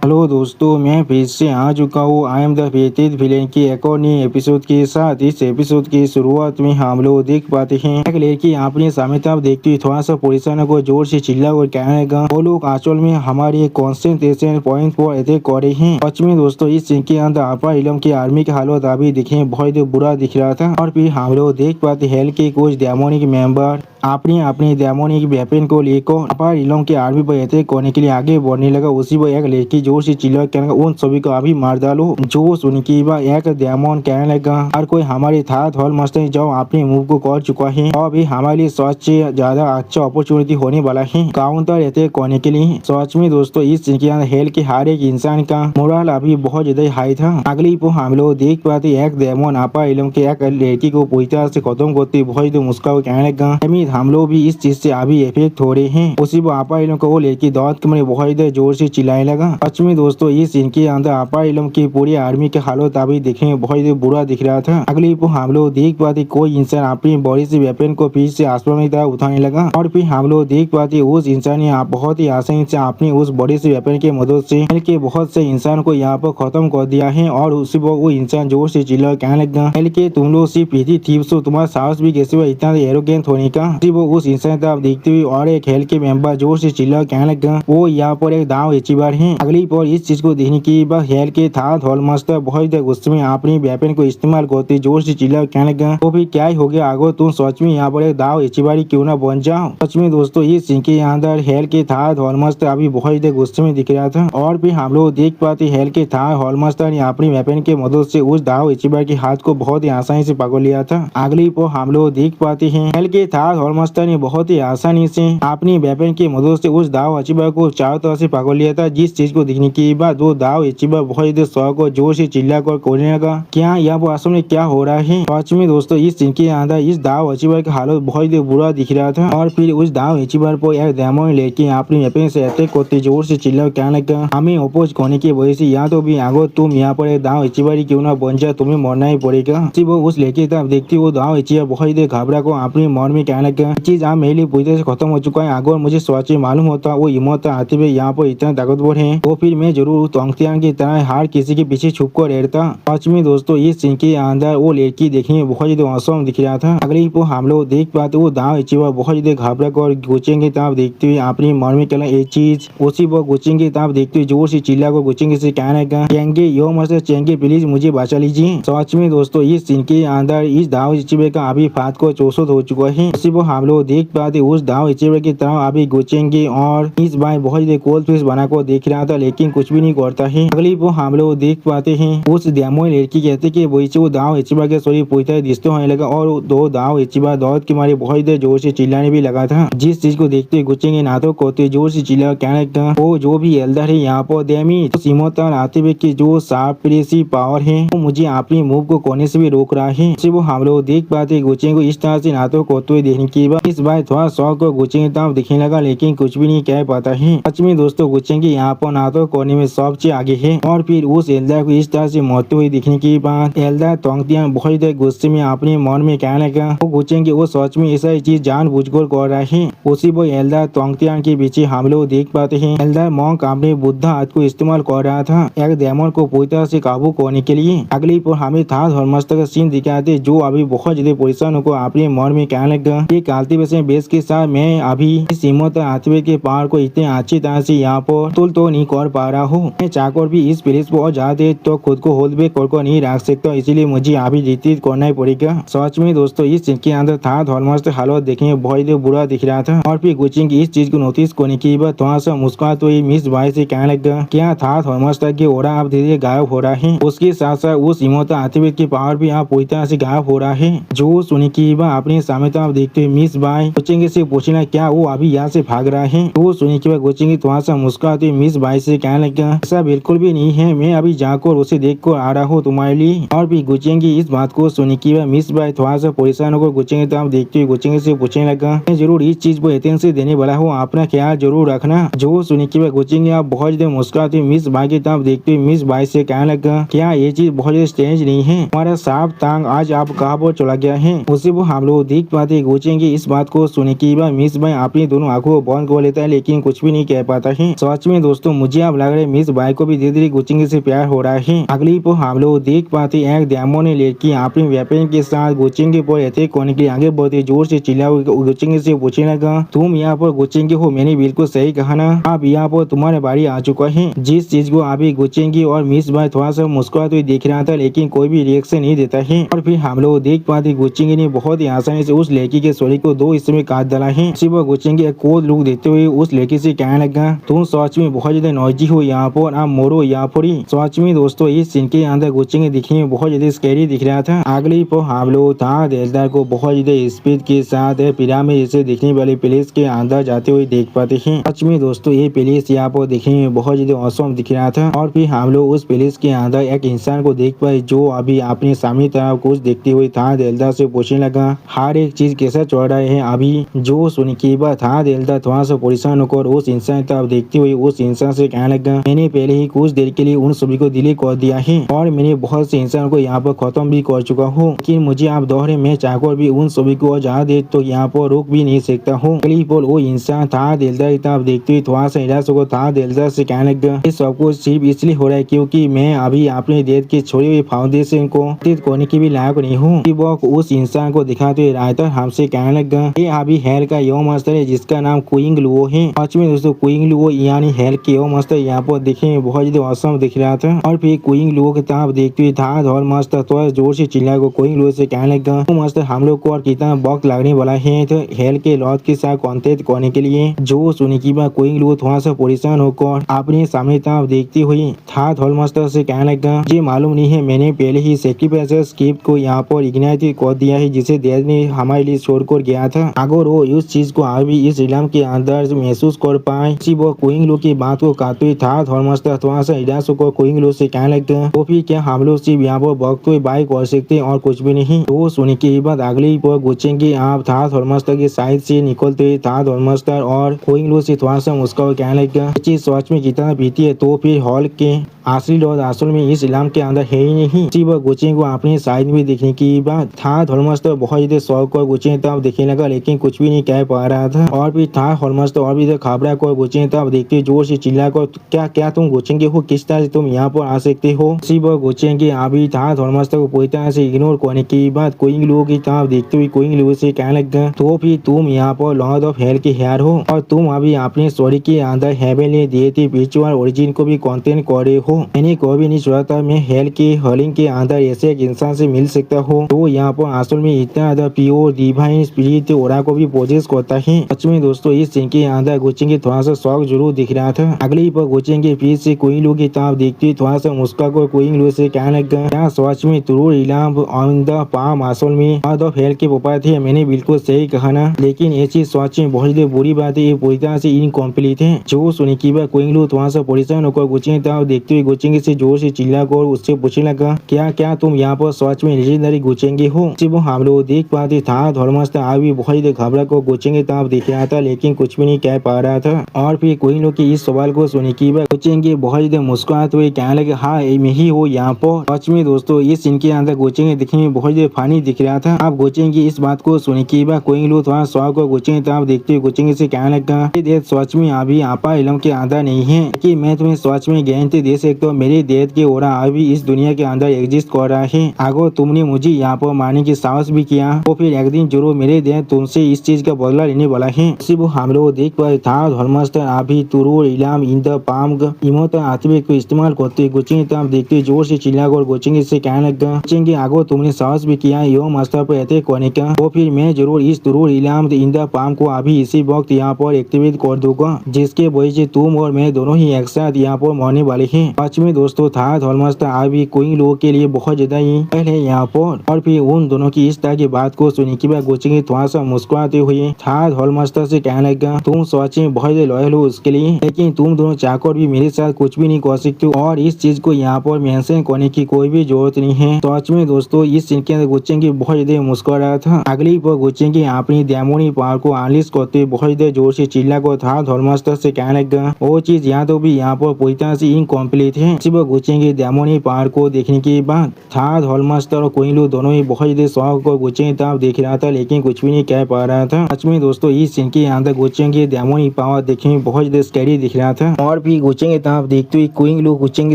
Hello दोस्तों, मैं फिर से आ चुका हूँ आई एम द फेटेड विलेन की एक और नई एपिसोड के साथ। इस एपिसोड की शुरुआत में हम लोग देख पाते हैं एक लड़की अपने सामने तरफ देखती हुई थोड़ा सा परेशान को जोर से चिल्ला कर कहने लगा, वो लोग आंचल में हमारे कॉन्सेंट्रेशन पॉइंट पर अटैक कर रहे हैं। सच में दोस्तों, इस सीन के अंदर अपर इलम की आर्मी की हालत अभी दिखे बहुत बुरा दिख रहा था। और फिर हम लोग देख पाते हेल के कुछ डेमोनिक मेंबर अपनी डेमोनिक वेपन को लेकर अपर इलम की आर्मी पर अटैक करने के लिए आगे बढ़ने लगा। उसी पर एक लड़की जोर से चिल्ला कहने लगा, उन सभी को अभी मार डालो। जो सुन के एक डेमोन कहने लगा, हर कोई हमारे था हॉल मस्त जब अपने मूव को कर चुका है, और भी हमारे लिए सबसे ज्यादा अच्छा अपॉर्चुनिटी होने वाला है काउंटर अटैक करने के लिए। सच में दोस्तों, इस सीन के अंदर हेल के हर एक इंसान का मोरल अभी बहुत ज्यादा हाई था। अगली को हम लोग देख पाते एक डेमोन अपर इलम के एक लड़की को पूरी तरह से खत्म करते बहुत मुस्कुरा कहने लगा, हम लोग भी इस चीज से अभी इफेक्ट हो रहे हैं। उसी पर अपर इलम को वो लड़की दौड़ के मेरे बहुत जोर से चिल्लाने लगा। सच में दोस्तों, इस सीन के अंदर अपर इलम की पूरी आर्मी के हालत अभी देखने में बहुत बुरा दिख रहा था। अगली को हम लोग देख पाते कोई इंसान अपनी बॉडी से वेपन को फिर से आसमान की तरफ उठाने लगा, और फिर हम लोग देख पाते उस इंसान ने बहुत ही आसानी से अपनी उस बॉडी से वेपन की मदद से के बहुत से इंसान को यहाँ पर खत्म कर दिया है। और उसी पर वो इंसान जोर से चिल्ला कहने लगा, के तुम लोग सिर्फ पीती थी, तुम्हारा साहस भी कैसे हुआ इतना एरोगेंट होने का। वो उस इंसान तरफ देखते हुए और एक हेल के मेंबर जोर से चिल्ला कहने लगा, वो यहाँ पर एक दाव अचीवर है। अगली पर इस चीज को देखने की हेल के था हॉल मास्टर बहुत गुस्से में अपनी वेपन को इस्तेमाल करते जोर से चिल्ला कहने लगा, तो फिर क्या ही हो गया, अगर तुम सच में यहाँ पर एक दाव अचीवर क्यों ना बन जाओ। सच में दोस्तों, इस सीन के अंदर हेल के था हॉल मास्टर अभी बहुत गुस्से में दिख रहा था। और फिर हम लोग देख पाते हेल के था हॉल मास्टर ने अपनी वेपन के मदद से उस दाव अचीवर के हाथ को बहुत ही आसानी से पकड़ लिया था। अगली पर हम लोग देख पाते हैं हेल के था हॉल मास्टर ने बहुत ही आसानी से अपनी वेपन की मदद से उस दाव अचीवर को चारों तरफ से पकड़ लिया था। जिस चीज को देखने के बाद वो दाव अचीवर बहुत शौक को जोर से चिल्ला कर कहने लगा, क्या यहाँ पर असल में क्या हो रहा है। सच में दोस्तों, इस सीन के अंदर इस दाव अचीवर की हालत बहुत बुरा दिख रहा था। और फिर उस दाव अचीवर पर एक डेमोन लेके अपनी वेपन से अटैक करते जोर से चिल्ला कहने लगा, हमें अपोज करने की वजह से यहाँ तो भी आगो तुम यहाँ पर एक दाव अचीवर क्यों ना बन जाए, तुम्हें मरना ही पड़ेगा। वो उस लेके तरफ देखती वो दाव अचीवर बहुत घबरा को अपनी मन में कहने लगा, चीज आप मेरे लिए पूरी तरह से खत्म हो चुका है। अगर मुझे सच में मालूम होता वो हिम्मत आते हुए यहाँ पर इतना ताकतवर है, तो फिर मैं जरूर तोंगतियान की तरह हर किसी के पीछे छुप कर रहता। सच में दोस्तों, इस सीन के अंदर वो लड़की देखने में बहुत औसम दिख रहा था। अगली को हम लोग देख पाते वो दाव अचीवर बहुत घबरा कर गुचिंग की तरफ देखते हुए अपनी मन में कहना ये चीज। उसी पर गुचिंग की तरफ देखते हुए जोर से चिल्ला कर गुचिंग से कहने लगा, चेंगे यो मस्त चेंगे प्लीज मुझे बचा लीजिए। सच में दोस्तों, इस सीन के अंदर इस दाव अचीवर का अभी फात को चौसठ हो चुका है। उसी पर हम लोग देख पाते उस दाव अचीवर की तरफ अभी गुचेंगे और इस बार बहुत कोल्ड फिश बना को देख रहा था, लेकिन कुछ भी नहीं करता है। अगली वो हम लोग देख पाते हैं उस डेमोन लड़की कहते कि वही से वो दाव अचीवर के शरीर पूरी तरह दिखते होने लगा, और दो दाव अचीवर दौड़ के मारे बहुत जोर से चिल्लाने भी लगा था। जिस चीज को देखते गुचेंगे नाटक करते जोर से चिल्ला कहने लगा, वो जो भी एल्डर है यहाँ पर देमी तो सीमा तक आते हुए की जो साप्रेसी पावर है वो मुझे अपनी मूव को करने से भी रोक रहा है। वो हम लोग देख पाते गुचेंगे को इस तरह से नाटक करते हुए देखने के बाद इस बार थोड़ा शौक को गुचेंगे तरफ दिखने लगा, लेकिन कुछ भी नहीं कह पाता है। सच में दोस्तों, गुचेंगे यहाँ पर नाटक करने में सबसे आगे है। और फिर उस एल्डर को इस तरह से मरते हुए दिखने के बाद एल्डर तोंगतियान बहुत गुस्से में अपने मन में कहने लगा, वो गुचेंगे वो सच में ऐसा चीज जानबूझकर कर रहा है। उसी पर एल्डर तोंगतियान के पीछे हम लोग देख पाते हैं एल्डर मॉन्क अपने बुद्धा हाथ को इस्तेमाल कर रहा था एक डेमन को पूरी तरह से काबू करने के लिए। अगली पर हमें था धर्मस्थ का सीन दिखाते जो अभी बहुत ज्यादा परेशान होकर अपने मन में कहने लगा, ये काल्टिवेशन बेस के साथ मैं अभी इस हिम्मत आते के पहाड़ को इतने अच्छी तरह से यहाँ पर तुल तो नहीं कर पा रहा हूँ। मैं चाहकर भी इस प्लेस पर ज्यादा देर तो खुद को होल्ड बैक कर नहीं रख सकता, इसीलिए मुझे अभी रिट्रीट करना ही पड़ेगा। सच में दोस्तों, इस सीन के अंदर था धर्मस्थ हालत देखने में बहुत बुरा दिख रहा था। और फिर गुचिंग इस चीज को नोटिस करने के बाद थोड़ा सा मुस्कुराते हुए मिस भाई से कहने लगा, क्या था धर्मस्थ की ओरा अब धीरे धीरे गायब हो रहा है, उसके साथ साथ उस हिम्मत आते की पावर भी आप पूरी तरह से गायब हो रहा है। जो सुनी की अपने सामने तरफ देखते हुए मिस भाई गुचिंग से पूछना क्या वो अभी यहाँ से भाग रहा है। वो सुनी के बाद गुचिंग थोड़ा सा मुस्कुराते मिस भाई से कहने लगा, ऐसा बिल्कुल भी नहीं है, मैं अभी जाकर उसे देख कर आ रहा हूँ तुम्हारे लिए। और भी गुचिंग इस बात को सुनी के बाद मिस भाई थोड़ा सा परेशान होकर गुचिंग की तरफ देखते हुए गुचिंग से पूछने लगा, मैं जरूर इस चीज को एतेंस से देने वाला हूँ, अपना ख्याल जरूर रखना। जो सुनी के बाद गुचिंग आप बहुत ज्यादा मुस्कुराते मिस भाई की तरफ देखते हुए मिस भाई से कहने लगा, क्या ये चीज बहुत ज्यादा स्ट्रेंज नहीं है, हमारा साफ टांग आज आप कहाँ पर चला गया है। उसी वो हम लोग देख पाते गुचिंग गुचिंग इस बात को सुने के बाद मिस बाई अपनी दोनों आंखों को बंद कर लेता है लेकिन कुछ भी नहीं कह पाता है। सच में दोस्तों मुझे अब लग रहा है मिस बाई को भी धीरे धीरे गुचिंग से प्यार हो रहा है। अगली पर हम लोग देख पाते एक डेमो ने लड़की अपनी वेपन के साथ गुचिंग पर अटैक करने के लिए आगे बढ़ते जोर से चिल्ला गुचिंग से पूछने लगा, तुम यहाँ पर गुचिंग हो? मैंने बिल्कुल सही कहा ना? अब यहाँ पर तुम्हारे बारी आ चुका है। जिस चीज को अभी गुचिंग और मिस बाई थोड़ा सा मुस्कुराते हुए देख रहा था लेकिन कोई भी रिएक्शन नहीं देता है। और फिर हम लोग देख पाते गुचिंग ने बहुत ही आसानी से उस लड़की के शरीर को 2 हिस्सों में काट डाला है। सिर्फ गुचिंग एक कोल्ड लुक देते हुए उस लड़की से कहने लगा, तुम सच में बहुत ज्यादा नॉइजी हो यहाँ पर, आप मोरो यहाँ पर ही। सच में दोस्तों इस सीन के अंदर गुचिंग दिखने में बहुत ज्यादा स्कैरी दिख रहा था। अगली पर हम लोग था दिलदार को बहुत ज्यादा स्पीड के साथ पिरामिड जैसे दिखने वाले प्लेस के अंदर जाते हुए देख पाते हैं। सच में दोस्तों ये प्लेस यहाँ पर दिखने में बहुत ज्यादा औसम दिख रहा था। और फिर हम लोग उस प्लेस के अंदर एक इंसान को देख पाए जो अभी अपने सामने तरफ कुछ देखते हुए था दिलदार से पूछने लगा, हर एक चीज कैसा चल रहा है अभी? जो सुन के बाद था दिलदार थोड़ा सा परेशान होकर उस इंसान तरफ देखते हुए उस इंसान से कहने लगा, मैंने पहले ही कुछ देर के लिए उन सभी को डिलीट कर दिया है और मैंने बहुत से इंसान को यहाँ पर खत्म भी कर चुका हूँ, लेकिन मुझे आप दोहरे में चाहकर भी उन सभी को और ज्यादा देर तो यहाँ पर रोक भी नहीं सकता हूँ। वो इंसान था दिलदार की तरफ देखते हुए थोड़ा सा निराश होकर था दिलदार से कहने लगा, ये सब कुछ सिर्फ इसलिए हो रहा है क्योंकि मैं अभी अपने देश के छोड़ी हुई फाउंडेशन को करने की भी लायक नहीं हूँ। वो उस इंसान को दिखाते हुए रायतर हमसे कहने लगा, ये अभी हेल का यो मास्टर है जिसका नाम क्विंग लुओ है। सच में दोस्तों क्विंग लुओ यानी हेल के यो मास्टर यहाँ पर दिखने में बहुत ज्यादा औसम दिख रहा था। और फिर क्विंग लुओ की तरफ देखते हुए था धौल मास्टर थोड़ा जोर से चिल्ला को क्विंग लुओ से कहने लगा, मास्टर हम लोग को और कितना वक्त लगने वाला है तो हेल के लॉर्ड के साथ कॉन्टेक्ट करने के लिए? जो सुने की बात क्विंग लुओ थोड़ा सा परेशान होकर अपने सामने तरफ देखती हुई था धौल मास्टर से कहने लगा, ये मालूम नहीं है मैंने पहले ही सेक्रीफाइस स्क्रिप्ट को यहाँ पर इग्नाइट कर दिया है जिसे देश ने हमारे लिए छोड़कर गया था। अगर वो उस चीज को अभी इस इलाम के अंदर महसूस कर पाए। वो क्विंग लुओ की बात को काटते हुए था धौल मास्टर थोड़ा सा निराश होकर क्विंग लुओ से कहने लगा, तो फिर क्या हम लोग सिर्फ यहाँ पर वक्त को बाय कर सकते और कुछ भी नहीं? तो सुने के बाद अगली पर गुचेंगे आप था धौल मास्टर के साइड से निकलते हुए था धौल मास्टर और क्विंग लुओ से थोड़ा सा मुस्कुरा कहने लगा, चीज सच में कितना बीती है तो फिर हॉल के असली लॉर्ड असल में इस इलाम के अंदर है ही नहीं। सिर्फ गुचेंग को अपने साइड में देखने की बात था धौल मास्टर बहुत ज्यादा शौक और गुचेंग तब देखने लगा लेकिन कुछ भी नहीं कह पा रहा था। और भी था धौल मास्टर और भी घबरा कर गुचेंग तब देखते जोर से चिल्ला कर, क्या क्या तुम गुचेंगे हो? किस तरह से तुम यहाँ पर आ सकते हो? सिर्फ गुचेंगे अभी था धौल मास्टर को पूरी तरह से इग्नोर करने की बात क्विंग लुओ की तरफ देखते हुए क्विंग लुओ से कहने लगा, तो फिर तुम यहाँ पर लॉर्ड ऑफ हेल के हेयर हो और तुम अभी अपने स्टोरी के अंदर हेवनली देती पिक्चर ओरिजिन को भी कंटेंट कर रहे हो। मैंने कभी नहीं सोचा था मैं हेल के हलिंग के अंदर ऐसे एक इंसान से मिल सकता हूँ तो यहाँ पर असल में इतना ज्यादा प्योर डिवाइन स्पिरिट ओरा को भी पोजेस करता है। सच में दोस्तों इस सीन के अंदर गुचेंगे थोड़ा सा शौक जरूर दिख रहा था। अगली पर गुचेंगे फिर से क्विंग लुओ की तरफ देखते थोड़ा सा मुस्कुरा कर क्विंग लुओ से कहने लगा, क्या सच में तुरुर इलाम ऑन द पाम असल में लॉर्ड ऑफ हेल के पापा थे? मैंने बिल्कुल सही कहा ना? लेकिन ये चीज सच में बहुत बुरी बात है, ये पूरी तरह से इनकम्प्लीट है। जो सुने की बात क्विंग लुओ थोड़ा सा परेशान होकर गुचेंगे तरफ देखते हुए गुचेंगे से जोर से चिल्ला कर उससे पूछने लगा, क्या क्या तुम यहाँ पर सच में लेजेंडरी गुचेंगे हो? सिर्फ हम लोग देख पाते था धौल मास्टर अभी बहुत घबरा को गुचेंगे तरफ देख रहा था लेकिन कुछ भी नहीं कह पा रहा था। और फिर क्विंग लुओ की इस सवाल को सुने की बात गुचेंगे बहुत मुस्कुराते हुए कहने लगे, हाँ मैं ही हूँ यहाँ पर। सच में दोस्तों इस सीन के अंदर गुचेंगे दिखने में बहुत फनी दिख रहा था। अब गुचेंगे इस बात को सुने की बात क्विंग लुओ थोड़ा शौक को गुचेंगे तरफ देखते हुए गुचेंगे से कहने लगा, ये सच में अभी आपा इलम के अंदर नहीं है कि मैं तुम्हें सच में गारंटी दे सकता हूँ मेरे देश के ओरा अभी इस दुनिया के अंदर एग्जिस्ट कर रहा है। अगर तुमने मुझे यहाँ पर मारने की साहस भी किया तो फिर एक दिन जरूर मेरे देश तुमसे इस चीज का बदला लेने वाला है। सिर्फ हम लोग देख पाए था धौल मास्टर अभी तुरुर इलाम इन द पाम इमोट आत्मिक को इस्तेमाल करते गुचेंगे तरफ देखते जोर से चिल्लाकर गुचेंगे से कहने लगा, गुचेंगे अगर तुमने साहस भी किया यो मास्टर पर अटैक करने का तो फिर मैं जरूर इस तुरुर इलाम इन द पाम को अभी इसी वक्त यहाँ पर एक्टिवेट कर दूंगा जिसके वजह से तुम और मैं दोनों ही एक साथ यहाँ पर मरने वाले हैं। सच में दोस्तों था धौल मास्टर अभी क्विंग लुओ के लिए बहुत ज्यादा ही पहले यहाँ पर। और फिर उन दोनों की इस तरह की बात को सुनने के बाद गुचेंगे थोड़ा सा मुस्कुराते हुए था धौल मास्टर से कहने लगा, तुम सच में बहुत लॉयल हो उसके लिए लेकिन तुम दोनों चाहकर भी मेरे साथ कुछ भी नहीं कर सकते और इस चीज को यहाँ पर मेंशन करने की कोई भी जरूरत नहीं है। सच में दोस्तों इस सीन के अंदर गुचेंगे बहुत ज्यादा मुस्कुरा रहा था। अगली पर गुचेंगे अपनी डेमोनी पावर को अनलीश करते बहुत ज्यादा जोर से चिल्ला को था धौल मास्टर से कहने लगा, वो चीज यहाँ तो भी यहाँ पर पूरी तरह से इनकम्प्लीट रहे थे। उसी वो गुचिंग के दामोनी पहाड़ को देखने के बाद था हॉलमास्टर और कोइंगलू दोनों ही बहुत ज्यादा शौक और गुचिंग की तरफ देख रहा था, लेकिन कुछ भी नहीं कह पा रहा था। सच में दोस्तों इस सीन के अंदर गुचिंग के दामोनी पहाड़ देखने में बहुत ज्यादा स्कैरी दिख रहा था। और भी गुचिंग की तरफ देखते हुए कोइंगलू गुचिंग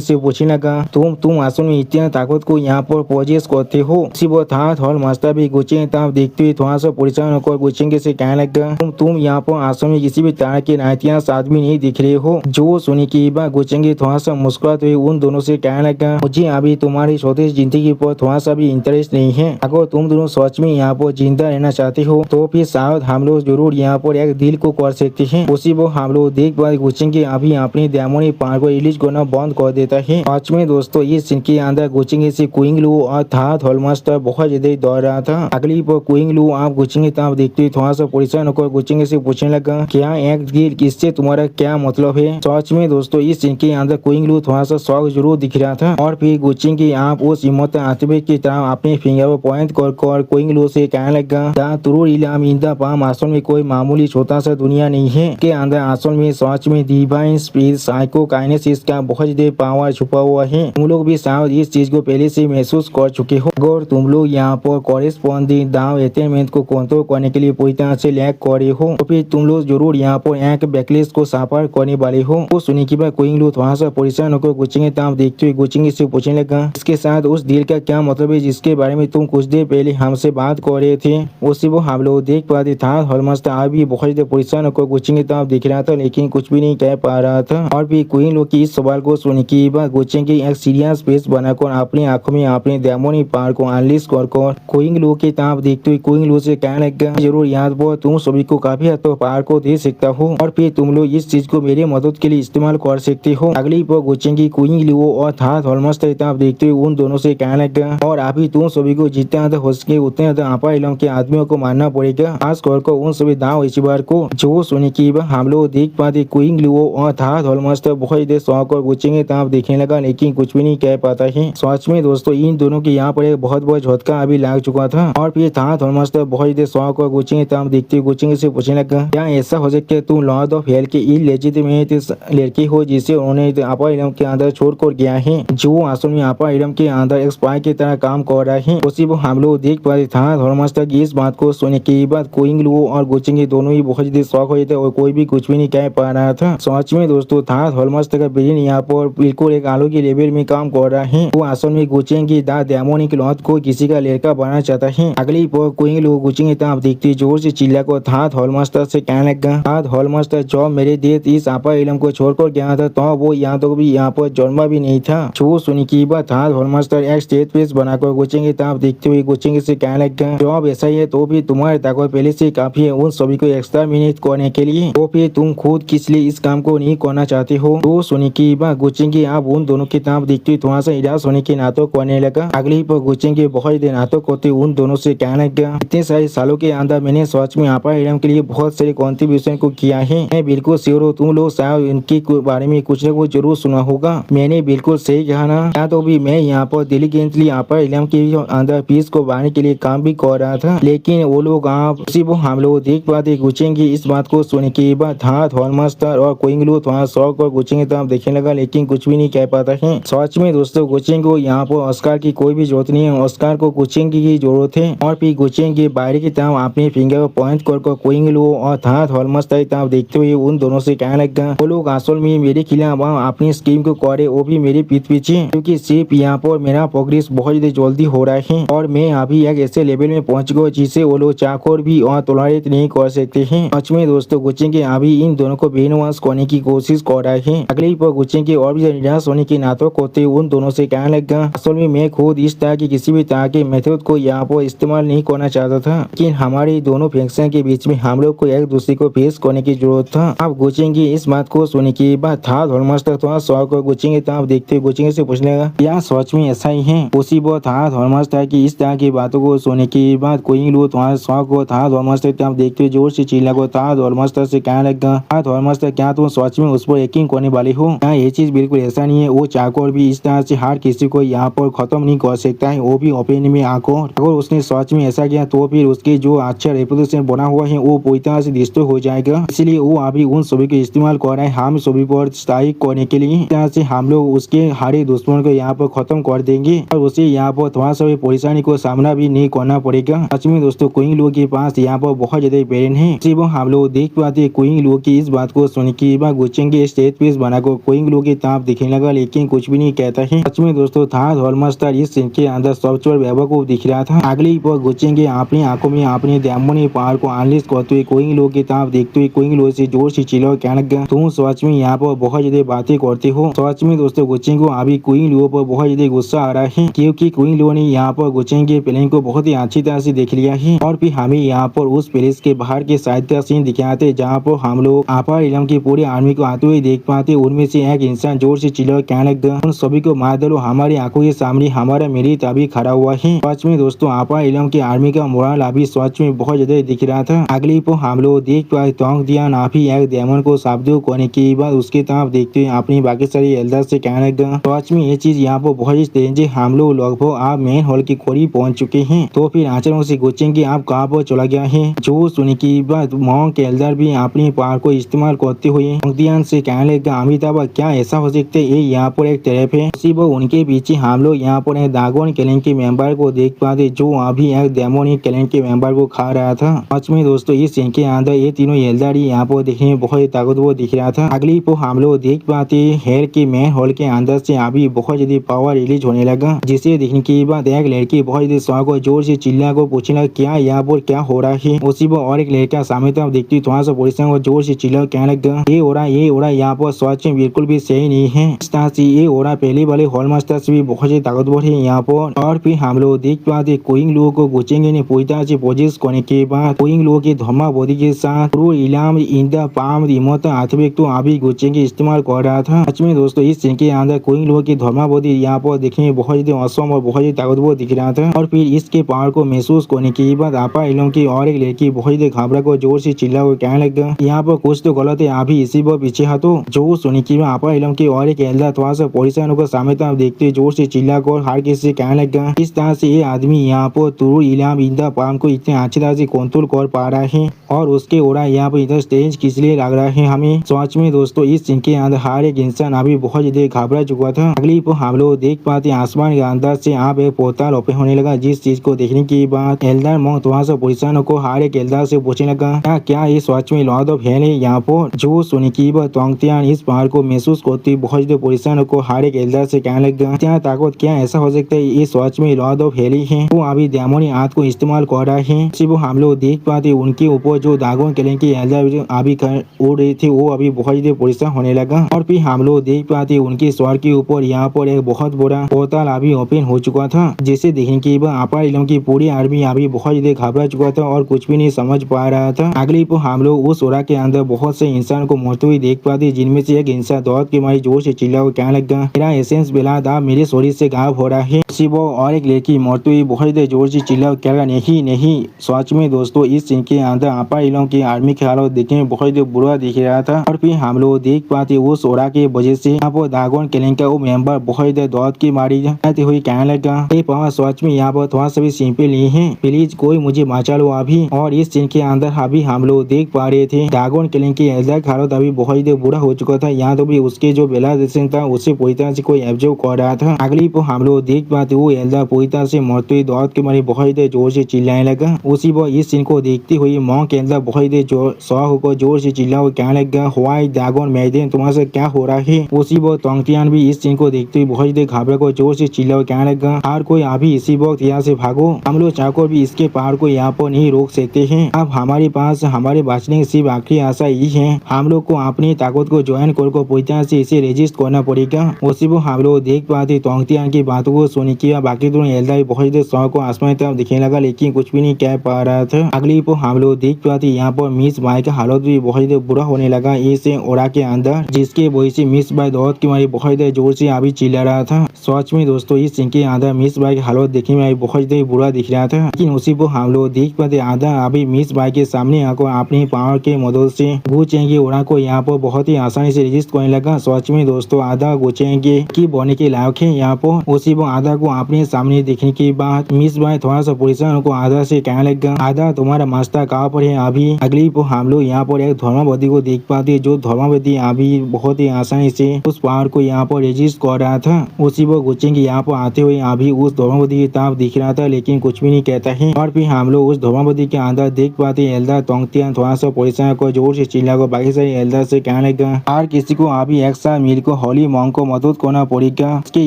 से पूछने लगा, तुम आसमान में इतनी ताकत को यहाँ पर पोजेस करते हो? उसी वो था हॉलमास्टर भी गुचिंग की तरफ देखते हुए थोड़ा सा परेशान होकर गुचिंग से कहने लगा, तुम यहाँ पर आसमान में किसी भी तरह के नायतियास आदमी नहीं दिख रहे हो। जो सुनी की बात गुचिंग थोड़ा सा मुस्कुराते हुए उन दोनों से कहने लगा, मुझे अभी तुम्हारी छोटी जिंदगी पर थोड़ा सा भी इंटरेस्ट नहीं है। अगर तुम दोनों सच में यहाँ पर जिंदा रहना चाहते हो तो फिर शायद हम लोग जरूर यहाँ पर एक डील को कर सकते हैं। उसी वो हम लोग देख पाए गुचिंग अभी अपने दामोनी पहाड़ को रिलीज करना बंद कर देता है। सच में दोस्तों इस सीन के अंदर गुचिंग से कोइंगलू और था हॉलमास्टर बहुत ज्यादा दौड़ रहा था। अगली पर कोइंगलू आप गुचिंग की तरफ देखते थोड़ा सा परेशान होकर गुचिंग से पूछने लगा, क्या एक डील, इससे तुम्हारा क्या मतलब है? सच में दोस्तों इस सीन के अंदर कोइंगलू थोड़ा सा शौक जरूर दिख रहा था। और फिर गुचिंग आप उस हिम्मत आतबे की तरह अपने फिंगर पर पॉइंट कर कोइंगलू से कहने लगा, तुरुर इलाम इंदा पाम आसल में कोई मामूली छोटा सा दुनिया नहीं है के अंदर आसल में सच में डिवाइन स्पिरिट साइकोकाइनेसिस का बहुत ज्यादा पावर छुपा हुआ है। तुम लोग भी शायद इस चीज को पहले से महसूस कर चुके हो। अगर तुम लोग यहाँ पर कॉरेस्पॉन्डिंग दाव एटेनमेंट को कंट्रोल करने के लिए पूरी तरह से लैक करे हो तो फिर तुम लोग जरूर यहाँ पर एक बैकलिस्ट को साफर करने वाले हो। वो सुनी की बात कोइंगलू थोड़ा सा परेशान होकर गुचिंग तरफ देखते हुए गुचिंग से पूछने लगा, इसके साथ उस डील का क्या मतलब है जिसके बारे में तुम कुछ देर पहले हमसे बात कर रहे थे? उसी वो हम लोग देख पाते था हॉलमास्टर अभी बहुत ज्यादा परेशान होकर गुचिंग की तरफ देख रहा था, लेकिन कुछ भी नहीं कह पा रहा था। और भी कोइंगलू की इस सवाल को सुनने के बाद गुचिंग एक सीरियस फेस बनाकर अपनी आंखों में अपने दामोनी पहाड़ को अनलीश कर कोइंगलू की तरफ देखते हुए कोइंगलू से कहने लगा, जरूर याद वो तुम सभी को काफी हद तक पहाड़ को दे सकता हो और फिर तुम लोग इस चीज को मेरी मदद के लिए इस्तेमाल कर सकते हो। अगली पर गुचिंग कोइंगलू और था हॉलमास्टर की तरफ देखते हुए उन दोनों से कहने लगा, और अभी तुम सभी को जितना ज्यादा हो सके उतने ज्यादा आपा इलम के आदमियों को मारना पड़ेगा, खास कर उन सभी दाव इसीबार को। जो सुनी की हम लोग देख पाते कोइंगलू और था हॉलमास्टर बहुत ज्यादा शौक और गुचिंग की तरफ देखने लगा, लेकिन कुछ भी नहीं कह पाता है। सच में दोस्तों इन दोनों के यहाँ पर एक बहुत बड़ा झटका अभी लग चुका था। और फिर था हॉलमास्टर बहुत ज्यादा शौक और गुचिंग की तरफ देखते हुए गुचिंग से पूछने लगा, क्या ऐसा हो सकता है तुम लॉर्ड ऑफ हेल के इलेजिटिमेट लड़की हो जिसे उन्होंने आपा इलम के अंदर छोड़ कर गया है, जो असल में आपा इलम के अंदर एक स्पाई की तरह काम कर रहा है। उसी वो हम लोग देख पाते था हॉलमास्टर की इस बात को सुनने के बाद कोइंगलू और गुचिंग दोनों ही बहुत ज्यादा शौक हो थे और कोई भी कुछ भी नहीं कह पा रहा था। सच में दोस्तों था हॉलमास्टर का ब्रेन यहाँ पर बिल्कुल एक आलू के लेवल में काम कर रहा है। वो असल में गुचिंग की दामोनिक लॉर्ड को किसी का लड़का बनाना चाहता है। अगली पर कोइंगलू गुचिंग की तरफ देखते जोर से चिल्ला को था हॉलमास्टर से कहने लगा, हॉलमास्टर जब मेरे देश इस आपा इलम को छोड़कर गया था तो वो यहाँ तो भी यहाँ पर जन्मा भी नहीं था। जो सुनी की बात था हॉलमास्टर एक स्टेज पेस बनाकर गुचिंग की तरफ देखते हुए गुचिंग से कहने लगा, जब ऐसा ही है तो भी तुम्हारे ताकत पहले से काफी है उन सभी को एक्स्ट्रा मिनट करने के लिए, तो फिर तुम खुद किस लिए इस काम को नहीं करना चाहते हो? तो सुनी की बात गुचिंग आप उन दोनों की तरफ देखते हुए थोड़ा सा निराश होने के नाटक करने लगा। अगली पर गुचिंग बहुत देर नाटक करते उन दोनों से कहने लगा, इतने सारे सालों के अंदर मैंने सच में आपा इलम के लिए बहुत सारे कॉन्ट्रीब्यूशन को किया है। मैं बिल्कुल श्योर हूँ तुम लोग शायद इनके बारे में कुछ न कुछ जरूर सुना होगा। मैंने बिल्कुल सही कहा ना? या तो भी मैं यहाँ पर दिलीगेंटली आपा इलम के अंदर पीस को बढ़ाने के लिए काम भी कर रहा था, लेकिन वो लोग आप उसी वो हम लोग देख पाते गुचिंग इस बात को सुनने के बाद था हॉलमास्टर और कोइंगलू थोड़ा शौक और गुचिंग की तरफ देखने लगा, लेकिन कुछ भी नहीं कह पाता है। सच में दोस्तों गुचिंग को यहाँ पर ऑस्कार की कोई भी जरूरत नहीं है, ऑस्कार को गुचिंग की जरूरत है। और फिर गुचिंग की बाहरी की तरफ अपने फिंगर पॉइंट कर कोइंगलू और था हॉलमास्टर की तरफ देखते हुए उन दोनों से कहने लगा, वो लोग असल में मेरे खिलाफ अपनी स्कीम को करे वो भी मेरे पीठ पीछे, क्योंकि सिर्फ यहाँ पर मेरा प्रोग्रेस बहुत जल्दी हो रहा है और मैं अभी एक ऐसे लेवल में पहुंच गया जिसे वो लोग चाकर भी और टॉलरेट नहीं कर सकते हैं। सच में दोस्तों गुचिंग अभी इन दोनों को ब्रेन वॉश करने की कोशिश कर रहा है। अगली पर गुचिंग और भी निराश होने की नाटक करते उन दोनों से कहने लगा, असल में मैं खुद इस तरह की किसी भी तरह के मेथड को यहाँ पर इस्तेमाल नहीं करना चाहता था, लेकिन हमारे दोनों फैक्शन के बीच में हम लोग को एक दूसरे को फेस करने की जरूरत था। अब गुचिंग इस बात को सुनने के बाद था हॉलमास्टर थोड़ा शौक और गुचिंग की तरफ देखते गुचिंग से पूछने लगा, क्या सच में ऐसा ही है? उसी वो था हॉलमास्टर की इस तरह की बातों को सुनने के बाद कोइंगलू थोड़ा शौक को था हॉलमास्टर की तरफ देखते जोर से चिल्ला को था हॉलमास्टर से कहने लगा, हॉलमास्टर क्या तुम सच में उस पर यकीन करने वाले हो? क्या ये चीज बिल्कुल ऐसा नहीं है? वो चाकर भी इस तरह से हर किसी को यहाँ पर खत्म नहीं कर सकता है, वो भी ओपन में आकर। अगर उसने सच में ऐसा किया तो फिर उसके जो अच्छा रेपुटेशन बना हुआ है वो पूरी तरह से डिस्ट्रॉय हो जाएगा। इसलिए वो अभी उन सभी को इस्तेमाल कर रहा है हम सभी पर स्ट्राइक करने के लिए। तरह से हम लोग उसके हारे दुश्मन को यहाँ पर खत्म कर देंगे और उसे यहाँ पर थोड़ा सा भी परेशानी को सामना भी नहीं करना पड़ेगा। सच में दोस्तों क्वीन लो के पास यहाँ पर बहुत ज्यादा पेरेंट है। सिर्फ हम लोग देख पाते क्वीन लो की इस बात को सुन के गुच्चेंग के स्टेज पे बनाकर क्वीन लो की ताप दिखने लगा, लेकिन कुछ भी नहीं कहता है। सच में दोस्तों था हॉलमास्टर इस सीन के अंदर सॉफ्टवेयर बेवकूफ दिख रहा था। अगली पर गुच्चेंग अपनी आंखों में अपने डेमोनी पावर को अनलिस्ट करते हुए क्वीन लो की ताप देखते हुए क्वीन लो से जोर से चिल्ला कहने लगा, तुम सच में यहाँ पर बहुत ज्यादा बातें करते हो। सच में दोस्तों गुच्चेंग को अभी क्वीन लो पर बहुत ज्यादा गुस्सा आ रहा है, क्योंकि क्वीन लो ने यहाँ पर गुच्चेंग के प्लान को बहुत ही अच्छी तरह से देख लिया है। और फिर हमें यहाँ पर उस पैलेस के बाहर के साइड का सीन दिखाते जहाँ पर हम लोग अपार इलम की पूरी आर्मी को आते हुए देख पाते। उनमें से एक इंसान जोर से चिल्ला कहने लगा, उन सभी को मार डालो, हमारी आंखों के सामने हमारा मिलिट अभी खड़ा हुआ है। सच में दोस्तों अपार इलम की आर्मी का मोरल अभी सच में बहुत ज्यादा दिख रहा था। अगली पर हम लोग देख पाए तोंग दियान अभी एक डेमन को शाब्दों करने के बाद उसके तरफ देखते हुए अपनी बाकी सारी एल्डर से कहने लगा, सच में ये चीज यहाँ पर बहुत तेज है। हम लोग लगभग आप मेन हॉल के करीब पहुंच चुके हैं। तो फिर आचरण से गुच्चेंग आप कहाँ पर चला गया है। जो सुनने की बात मॉन्क एल्डर भी अपनी पावर को इस्तेमाल करते हुए ध्यान से कहने लगा, अमिताभ क्या ऐसा हो सकता है, ये यहाँ पर एक तरफ है। उसी वो उनके पीछे हम लोग यहाँ पर एक दागोन क्लैन के मेंबर को देख पाते जो अभी एक डेमोनिक क्लैन के मेंबर को खा रहा था। सच में दोस्तों इस सीन के अंदर ये तीनों एल्डर ही यहाँ पर देखने में बहुत ताकतवर दिख रहा था। अगली को हम लोग देख पाते हेल के मेन हॉल के अंदर से अभी बहुत ज्यादा पावर रिलीज होने लगा, जिसे देखने के बाद एक लड़की बहुत ज्यादा शौक और जोर से चिल्ला को पूछने लगा, क्या यहाँ पर क्या हो रहा है। उसी पर और एक लड़का सामने तरफ देखती थोड़ा सा परेशान और जोर से चिल्ला कहने लगा, ये हो रहा यहाँ पर सच में बिल्कुल भी सही नहीं है। इस तरह से ये हो रहा पहले वाले हॉल मास्टर से भी बहुत ज्यादा ताकतवर है यहाँ पर। और फिर हम लोग देख पाते क्वीन लो को गुच्चेंग ने पूरी तरह से पोजेस करने के बाद क्वीन लो के धर्मा बॉडी के साथ प्रो इलाम in the palm remote artefact तो अभी गुच्चेंग इस्तेमाल कर रहा था। सच में दोस्तों इस सीन के अंदर क्वीन लो की धर्मा बॉडी यहाँ पर देखने में बहुत ज्यादा असम और बहुत ज्यादा ताकतवर दिख रहा था। और फिर इसके पावर को महसूस करने के बाद आपा इलम की और एक लड़की बहुत ज्यादा घबरा को जोर से चिल्ला को कहने लगा, यहाँ पर कुछ तो गलत है, अभी इसी पर पीछे हटो। जो सुनी की आपा इलम की और एक एल्डर थोड़ा सा परेशान को सामने तरफ देखते जोर से चिल्ला कर हर किसी से कहने लगा, इस तरह से ये आदमी यहाँ पर तुरु इलाम इंदा पाम को इतने अच्छी तरह से कंट्रोल कर पा रहा है और उसके ओरा यहाँ पर इधर स्टेज किस लिए लग रहा है हमें। सच में दोस्तों इस सीन के अंदर हर एक इंसान अभी बहुत ज्यादा घबरा चुका था। अगली पर हम लोग देख पाते आसमान के अंदर से आप एक पोर्टल ओपन होने लगा, जिस चीज को देखने के बाद एल्डर मौत थोड़ा सा परेशान को हर एक एल्डर से पूछने लगा, क्या ये सच में लॉर्ड ऑफ हेल है यहाँ पर। जो सुनी की बाद तोंगतियान इस पहाड़ को महसूस करती बहुत ज्यादा परेशान को हर एक एल्डर से कहने लगा, क्या ताकत क्या ऐसा हो सकता है, ये सच में लॉर्ड ऑफ हेल ही है। वो अभी डेमोनी हाथ को इस्तेमाल कर रहा है। सिर्फ हम लोग देख पाते उनके ऊपर जो दागोन क्लैन की एल्डर अभी उड़ रही थी वो अभी बहुत ज्यादा परेशान होने लगा। और फिर हम लोग देख पाते उनके स्वर के ऊपर यहाँ पर एक बहुत बड़ा पोर्टल अभी ओपन हो चुका था, जिसे देखने के बाद अपार इलम की पूरी आर्मी अभी बहुत ज्यादा घबरा चुका था और कुछ भी नहीं समझ पा रहा था। अगली पर हम लोग उस ओरा के अंदर बहुत से इंसान को मरते हुए देख पाते, जिनमें से एक इंसान दौड़ के मारी जोर से चिल्ला कहने लगा, मेरा एसेंस बेलाद आप मेरे शरीर से गायब हो रहा है। वो और एक लड़की मरते हुए बहुत ज्यादा जोर से चिल्ला कह रहा, नहीं। सच में दोस्तों इस सीन के अंदर अपार इलम की आर्मी की हालत देखने में बहुत ज्यादा बुरा दिख रहा था। और फिर हम लोग देख पाते उस ओरा के वजह से यहाँ पर दागोन क्लैन का वो मेंबर बहुत ज्यादा दौड़ की मारी जाती हुई कहने लगा, ये पावर सच में यहाँ पर थोड़ा सा भी सिंपल नहीं है, प्लीज कोई मुझे बचा लो अभी। और इस सीन के अंदर अभी हम लोग देख पा रहे थे दागोन क्लैन की एल्डर की हालत अभी बहुत ज्यादा बुरा हो चुका था। यहाँ तो भी उसके जो बेला था उससे पूरी तरह से कोई एब्जॉर्ब कर रहा था। अगली पर हम लोग देख पाते वो एल्डर पूरी तरह से मरते हुए दौड़ के मारे बहुत ज्यादा जोर से चिल्लाने लगा। उसी पर इस सीन को देखते हुए मॉन्क एल्डर बहुत ज्यादा शौक होकर जोर से चिल्ला कहने लगा, व्हाई दागोन मैडेन तुम्हारे साथ क्या हो रहा है। उसी पर तोंगतियान भी इस सीन को देखते हुए बहुत ज्यादा घबरा को जोर से चिल्ला कहने लगा, हर कोई अभी इसी वक्त यहाँ से भागो, हम लोग चाहकर भी इसके पहाड़ को यहाँ पर नहीं रोक सकते हैं। अब हमारे पास हमारे बचने की सिर्फ आखिरी आशा यही है, हम लोग को अपनी ताकत को ज्वाइन कर पूरी तरह से इसे रेजिस्ट करना पड़ेगा। उसी पर हम लोग देख पाते तोंगतियान की बातों को सुन के बाकी दोनों एल्डर बहुत ज्यादा शौक को आसमान तरफ दिखने लगा, लेकिन कुछ भी नहीं कह पा रहा था। अगली पर हम लोग देख पाते यहाँ पर मिस बाई का हालत भी बहुत ज्यादा बुरा होने लगा इस ओरा के अंदर, जिसके वजह से मिस बाई दौड़ की मारी बहुत ज्यादा जोर से अभी चिल्ला रहा था। सच में दोस्तों इस सीन के अंदर मिस बाई की हालत देखने में बहुत ज्यादा बुरा दिख रहा था। लेकिन उसी पर हम लोग देख पाते आधा अभी मिस बाई के सामने आकर अपनी पावर के मदद से गुचेंगे ओरा को यहाँ पर बहुत ही आसानी से रेजिस्ट करने लगा। सच में दोस्तों आधा गुचेंगे की बोने के लायक है यहाँ पर। उसी पर आधा को अपने सामने देखने के बाद मिस बाई थोड़ा सा परेशान को आधा से कहने लगा, आधा तुम्हारा मास्टर कहाँ पर है अभी। अगली पर हम लोग यहाँ पर एक धर्मावती को देख पाते, जो धर्मावती अभी बहुत ही आसानी से से उस पावर को यहाँ पर रेजिस्ट कर रहा था। उसी वो गुचिंग यहाँ पर आते हुए अभी उस धर्मावती की तरफ दिख रहा था, लेकिन कुछ भी नहीं कहता है। और फिर हम लोग उस धर्मावती के अंदर देख पाते एल्डर तोंगतियान थोड़ा सा परेशान को जोर से चिल्ला को बाकी सारे एल्डर से कहने लगा, हर किसी को अभी एक साथ मिल को होली मॉन्ग को मदद करना पड़ेगा। इसके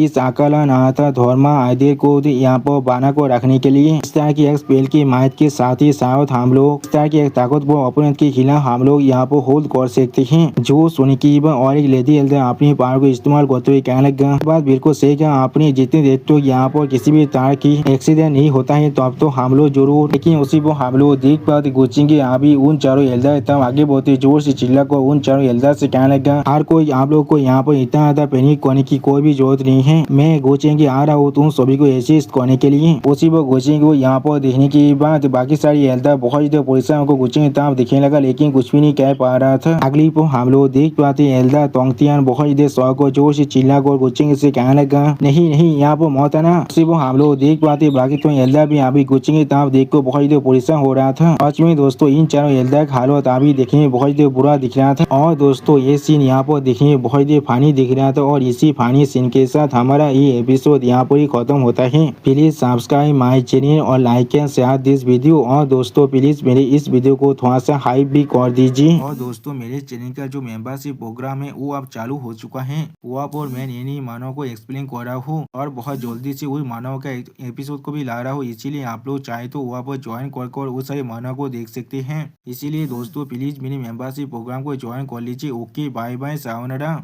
इस आकाला नाथा धर्मा आइडिया को यहाँ पर बना को रखने के लिए इस तरह की एक स्पेल की माहित के साथ ही साथ हम लोग इस तरह की एक ताकतवर ओपोनेंट के खिलाफ हम लोग यहाँ पर होल्ड कर सकते हैं। जो सुनी की और एक लेडी एल्डर अपनी पावर को इस्तेमाल करते हुए कहने लगा, बात बिल्कुल सही है, आपने जितने देर तो यहाँ पर किसी भी तरह की एक्सीडेंट नहीं होता है तो अब तो हम लोग जरूर, लेकिन उसी को हम लोग देख पाते गुचिंग अभी उन चारों एल्डर तब आगे बढ़ते जोर से चिल्ला को उन चारों एल्डर से कहने लगा, हर कोई आप लोग को यहाँ पर इतना ज्यादा पैनिक करने की कोई भी जरूरत नहीं है। मैं गोचेंगे आ रहा हूँ तुम सभी को असिस्ट करने के लिए। उसी वो गोचेंगे को यहाँ पर देखने के बाद बाकी सारी एल्डर बहुत ज्यादा परेशान को गोचेंगे तरफ दिखने लगा, लेकिन कुछ भी नहीं कह पा रहा था। अगली को हम लोग देख पाते एल्डर तोंगतियान बहुत ज्यादा शौक को जोर से चिल्ला कर गोचेंगे से कहने लगा, नहीं नहीं यहाँ पर मौत है ना। उसी वो हम लोग देख पाते बाकी तो एल्डर भी अभी गोचेंगे तरफ देख को बहुत ज्यादा परेशान हो रहा था। सच में दोस्तों इन चारों एल्डर का हालत अभी देखने में बहुत ज्यादा बुरा दिख रहा था। और दोस्तों ये सीन यहाँ पर देखने में बहुत ज्यादा फानी दिख रहा था और इसी फानी सीन के साथ हमारा ये एपिसोड यहाँ पर ही खत्म होता है। प्लीज सब्सक्राइब माई चैनल और like and share this video. और दोस्तों प्लीज मेरे इस वीडियो को थोड़ा सा हाइप भी कर दीजिए। और दोस्तों मेरे चैनल का जो मेंबरशिप प्रोग्राम है वो अब चालू हो चुका है। वो आप और मैं नई मानव को एक्सप्लेन कर रहा हूँ और बहुत जल्दी से उस मानव का एपिसोड को भी ला रहा हूँ, इसीलिए आप लोग चाहे तो वहाँ पर ज्वाइन कर उस सारे मानव को देख सकते हैं। इसीलिए दोस्तों प्लीज मेरे मेंबरशिप प्रोग्राम को ज्वाइन कर लीजिए। Okay bye bye sayonara.